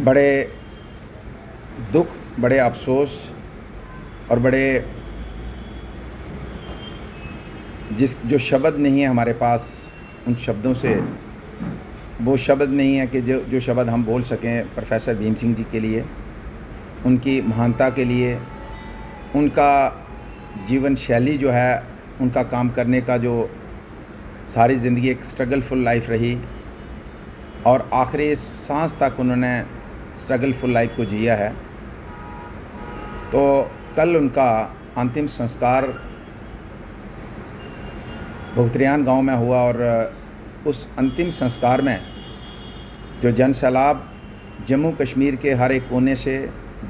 बड़े दुख, बड़े अफसोस और बड़े जो शब्द नहीं है हमारे पास, उन शब्दों से वो शब्द नहीं है कि जो शब्द हम बोल सकें प्रोफेसर भीम सिंह जी के लिए, उनकी महानता के लिए, उनका जीवन शैली जो है, उनका काम करने का जो सारी ज़िंदगी एक स्ट्रगलफुल लाइफ रही और आखिरी सांस तक उन्होंने स्ट्रगलफुल लाइफ को जिया है। तो कल उनका अंतिम संस्कार भुगतरियान गांव में हुआ और उस अंतिम संस्कार में जो जन सैलाब जम्मू कश्मीर के हर एक कोने से,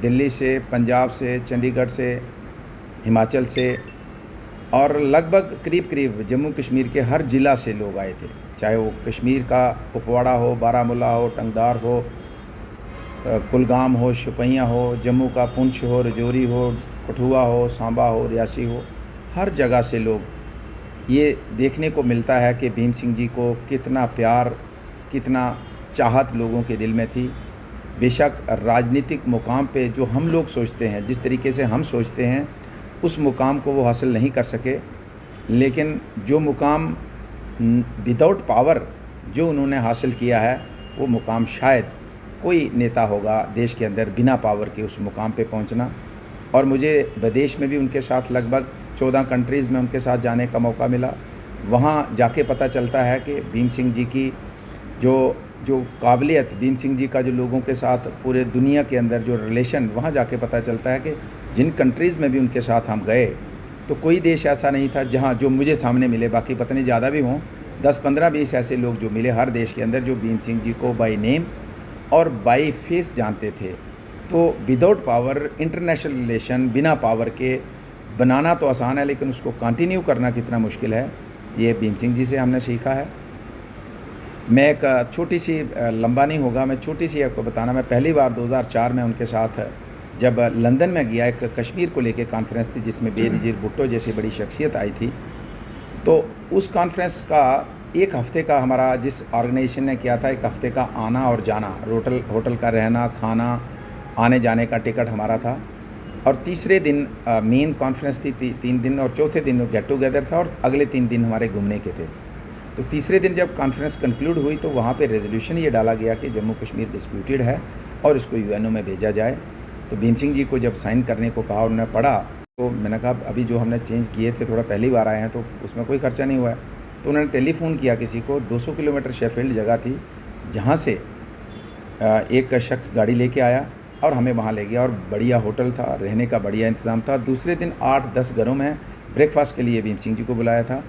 दिल्ली से, पंजाब से, चंडीगढ़ से, हिमाचल से और लगभग करीब जम्मू कश्मीर के हर ज़िला से लोग आए थे, चाहे वो कश्मीर का कुपवाड़ा हो, बारामूला हो, टंगदार हो, कुलगाम हो, शुपियाँ हो, जम्मू का पुंछ हो, रजौरी हो, कठुआ हो, सांबा हो, रियासी हो, हर जगह से लोग ये देखने को मिलता है कि भीम सिंह जी को कितना प्यार, कितना चाहत लोगों के दिल में थी। बेशक राजनीतिक मुकाम पे जो हम लोग सोचते हैं, जिस तरीके से हम सोचते हैं, उस मुकाम को वो हासिल नहीं कर सके, लेकिन जो मुकाम विदाउट पावर जो उन्होंने हासिल किया है, वो मुकाम शायद कोई नेता होगा देश के अंदर बिना पावर के उस मुकाम पे पहुंचना। और मुझे विदेश में भी उनके साथ लगभग 14 कंट्रीज़ में उनके साथ जाने का मौका मिला। वहाँ जाके पता चलता है कि भीम सिंह जी की जो काबिलियत, भीम सिंह जी का जो लोगों के साथ पूरे दुनिया के अंदर जो रिलेशन, वहाँ जाके पता चलता है कि जिन कंट्रीज़ में भी उनके साथ हम गए तो कोई देश ऐसा नहीं था जहाँ जो मुझे सामने मिले, बाकी पता नहीं ज़्यादा भी हों, 10, 15, 20 ऐसे लोग जो मिले हर देश के अंदर जो भीम सिंह जी को बाय नेम और बाय फेस जानते थे। तो विदाउट पावर इंटरनेशनल रिलेशन बिना पावर के बनाना तो आसान है, लेकिन उसको कंटिन्यू करना कितना मुश्किल है, ये भीम सिंह जी से हमने सीखा है। मैं एक छोटी सी, लंबा नहीं होगा, मैं छोटी सी आपको बताना, मैं पहली बार 2004 में उनके साथ जब लंदन में गया, एक कश्मीर को लेके कॉन्फ्रेंस थी जिसमें बेनज़ीर भुट्टो जैसी बड़ी शख्सियत आई थी। तो उस कॉन्फ्रेंस का एक हफ़्ते का हमारा जिस ऑर्गेनाइजेशन ने किया था, एक हफ़्ते का आना और जाना, होटल का रहना, खाना, आने जाने का टिकट हमारा था। और तीसरे दिन मेन कॉन्फ्रेंस थी 3 दिन, और चौथे दिन गेट टुगेदर था, और अगले 3 दिन हमारे घूमने के थे। तो तीसरे दिन जब कॉन्फ्रेंस कंक्लूड हुई तो वहाँ पे रेजोल्यूशन ये डाला गया कि जम्मू कश्मीर डिस्प्यूटेड है और इसको यूएनओ में भेजा जाए। तो भीम सिंह जी को जब साइन करने को कहा, उन्होंने पढ़ा, तो मैंने कहा अभी जो हमने चेंज किए थे, थोड़ा पहली बार आए हैं तो उसमें कोई खर्चा नहीं हुआ है। तो उन्होंने टेलीफोन किया किसी को, 200 किलोमीटर शेफील्ड जगह थी जहाँ से एक शख्स गाड़ी लेके आया और हमें वहाँ ले गया, और बढ़िया होटल था, रहने का बढ़िया इंतज़ाम था। दूसरे दिन 8-10 घरों में ब्रेकफास्ट के लिए भीम सिंह जी को बुलाया था,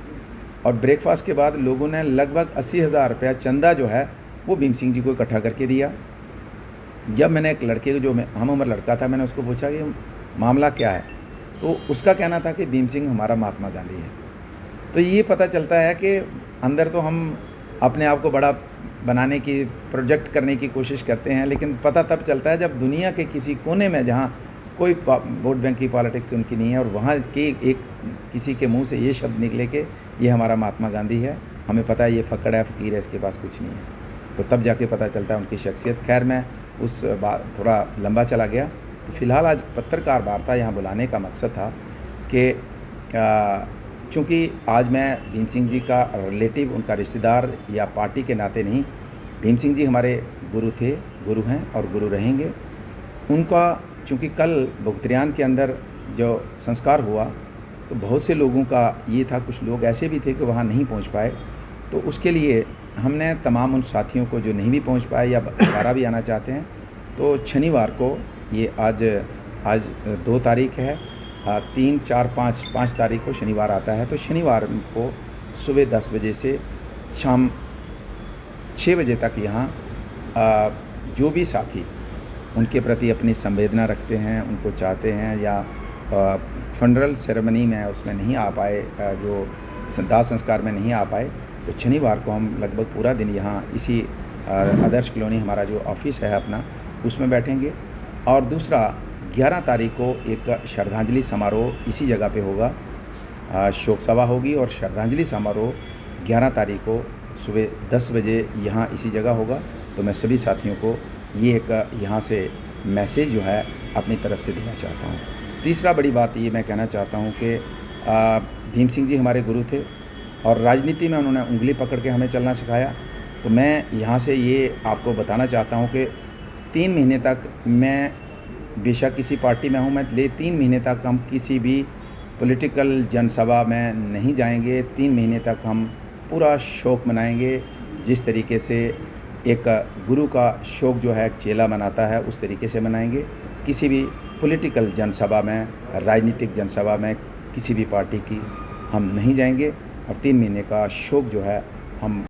और ब्रेकफास्ट के बाद लोगों ने लगभग 80,000 रुपया चंदा जो है वो भीम सिंह जी को इकट्ठा करके दिया। जब मैंने एक लड़के को, जो हम उम्र लड़का था, मैंने उसको पूछा कि मामला क्या है, तो उसका कहना था कि भीम सिंह हमारा महात्मा गांधी है। तो ये पता चलता है कि अंदर तो हम अपने आप को बड़ा बनाने की, प्रोजेक्ट करने की कोशिश करते हैं, लेकिन पता तब चलता है जब दुनिया के किसी कोने में जहाँ कोई वोट बैंक की पॉलिटिक्स उनकी नहीं है, और वहाँ के एक किसी के मुंह से ये शब्द निकले कि ये हमारा महात्मा गांधी है, हमें पता है ये फक्कड़ है, फ़कीर है, इसके पास कुछ नहीं है। तो तब जाके पता चलता है उनकी शख्सियत। खैर, मैं उस बात थोड़ा लंबा चला गया। तो फ़िलहाल आज पत्रकार वार्ता यहाँ बुलाने का मकसद था कि चूँकि आज मैं भीम सिंह जी का रिलेटिव, उनका रिश्तेदार या पार्टी के नाते नहीं, भीम सिंह जी हमारे गुरु थे, गुरु हैं और गुरु रहेंगे। उनका चूँकि कल भुगतरियान के अंदर जो संस्कार हुआ तो बहुत से लोगों का ये था, कुछ लोग ऐसे भी थे कि वहाँ नहीं पहुँच पाए। तो उसके लिए हमने तमाम उन साथियों को जो नहीं भी पहुँच पाए या दोबारा भी आना चाहते हैं, तो शनिवार को, ये आज 2 तारीख है, 3, 4, 5 तारीख को शनिवार आता है, तो शनिवार को सुबह 10 बजे से शाम 6 बजे तक यहाँ जो भी साथी उनके प्रति अपनी संवेदना रखते हैं, उनको चाहते हैं, या फनरल सेरेमनी में उसमें नहीं आ पाए, जो दाह संस्कार में नहीं आ पाए, तो शनिवार को हम लगभग पूरा दिन यहाँ इसी आदर्श कॉलोनी, हमारा जो ऑफिस है अपना, उसमें बैठेंगे। और दूसरा 11 तारीख को एक श्रद्धांजलि समारोह इसी जगह पे होगा, शोक सभा होगी, और श्रद्धांजलि समारोह 11 तारीख को सुबह 10 बजे यहाँ इसी जगह होगा। तो मैं सभी साथियों को ये एक यहाँ से मैसेज जो है अपनी तरफ से देना चाहता हूँ। तीसरा बड़ी बात ये मैं कहना चाहता हूँ कि भीम सिंह जी हमारे गुरु थे और राजनीति में उन्होंने उंगली पकड़ के हमें चलना सिखाया। तो मैं यहाँ से ये आपको बताना चाहता हूँ कि 3 महीने तक मैं बेशक किसी पार्टी में हूँ, मैं 3 महीने तक हम किसी भी पॉलिटिकल जनसभा में नहीं जाएंगे। 3 महीने तक हम पूरा शोक मनाएंगे, जिस तरीके से एक गुरु का शोक जो है चेला मनाता है उस तरीके से मनाएंगे। किसी भी पॉलिटिकल जनसभा में, राजनीतिक जनसभा में किसी भी पार्टी की हम नहीं जाएंगे और 3 महीने का शोक जो है हम